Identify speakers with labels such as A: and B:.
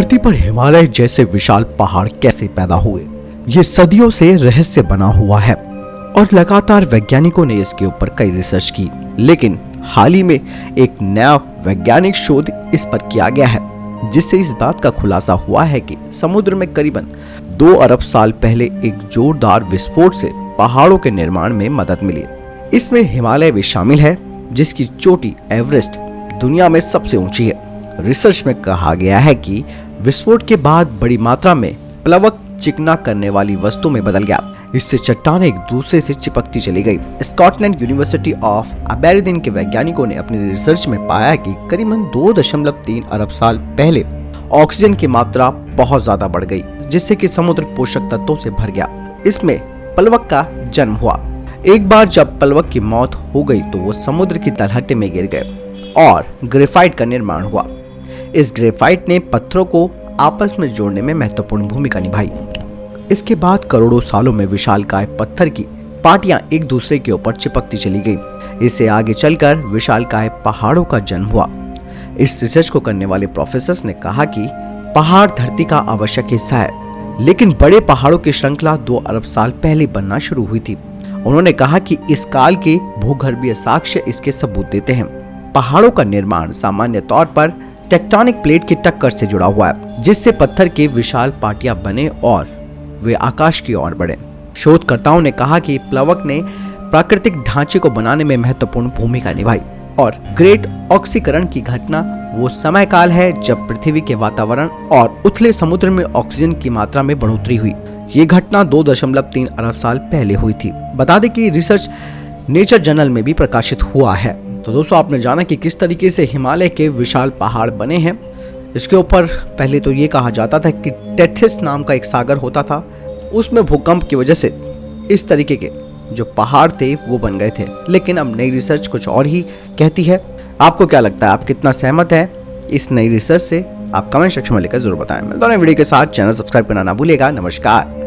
A: धरती पर हिमालय जैसे विशाल पहाड़ कैसे पैदा हुए, ये सदियों से रहस्य बना हुआ है और लगातार वैज्ञानिकों ने इसके ऊपर कई रिसर्च की, लेकिन हाल ही में एक नया वैज्ञानिक शोध इस पर किया गया है, जिससे इस बात का खुलासा हुआ है कि समुद्र में करीबन 2 अरब साल पहले एक जोरदार विस्फोट से पहाड़ों के निर्माण में मदद मिली। इसमें हिमालय भी शामिल है, जिसकी चोटी एवरेस्ट दुनिया में सबसे ऊंची है। रिसर्च में कहा गया है कि विस्फोट के बाद बड़ी मात्रा में प्लवक चिकना करने वाली वस्तु में बदल गया। इससे चट्टानें एक दूसरे से चिपकती चली गई। स्कॉटलैंड यूनिवर्सिटी ऑफ अबेरदीन के वैज्ञानिकों ने अपनी रिसर्च में पाया कि करीबन 2.3 अरब साल पहले ऑक्सीजन की मात्रा बहुत ज्यादा बढ़ गई, जिससे कि समुद्र पोषक तत्वों से भर गया। इसमें प्लवक का जन्म हुआ। एक बार जब प्लवक की मौत हो गई तो वो समुद्र की तलहटी में गिर गए और ग्रेफाइट का निर्माण हुआ। इस ग्रेफाइट ने पत्थरों को आपस में जोड़ने में महत्वपूर्ण भूमिका निभाई। इसके बाद करोड़ों सालों में विशालकाय पत्थर की पार्टियां एक दूसरे के ऊपर चिपकती चली गई। इससे आगे चलकर विशालकाय पहाड़ों का जन्म हुआ। इस रिसर्च को करने वाले प्रोफेसर ने कहा कि पहाड़ धरती का आवश्यक हिस्सा है, लेकिन बड़े पहाड़ों की श्रृंखला 2 अरब साल पहले बनना शुरू हुई थी। उन्होंने कहा कि इस काल के भूगर्भीय साक्ष्य इसके सबूत देते हैं। पहाड़ों का निर्माण सामान्य तौर पर टेक्टोनिक प्लेट की टक्कर से जुड़ा हुआ है, जिससे पत्थर के विशाल पार्टियां बने और वे आकाश की ओर बढ़े। शोधकर्ताओं ने कहा कि प्लवक ने प्राकृतिक ढांचे को बनाने में महत्वपूर्ण भूमिका निभाई और ग्रेट ऑक्सीकरण की घटना वो समय काल है जब पृथ्वी के वातावरण और उथले समुद्र में ऑक्सीजन की मात्रा में बढ़ोतरी हुई। ये घटना 2.3 अरब साल पहले हुई थी। बता दें कि रिसर्च नेचर जर्नल में भी प्रकाशित हुआ है। तो दोस्तों, आपने जाना कि किस तरीके से हिमालय के विशाल पहाड़ बने हैं। इसके ऊपर पहले तो ये कहा जाता था कि टेथिस नाम का एक सागर होता था, उसमें भूकंप की वजह से इस तरीके के जो पहाड़ थे वो बन गए थे। लेकिन अब नई रिसर्च कुछ और ही कहती है। आपको क्या लगता है, आप कितना सहमत है इस नई रिसर्च से? आप कमेंट सेक्शन में लिखकर जरूर बताएं। मिलते हैं वीडियो के साथ। चैनल सब्सक्राइब करना ना भूलिएगा। नमस्कार।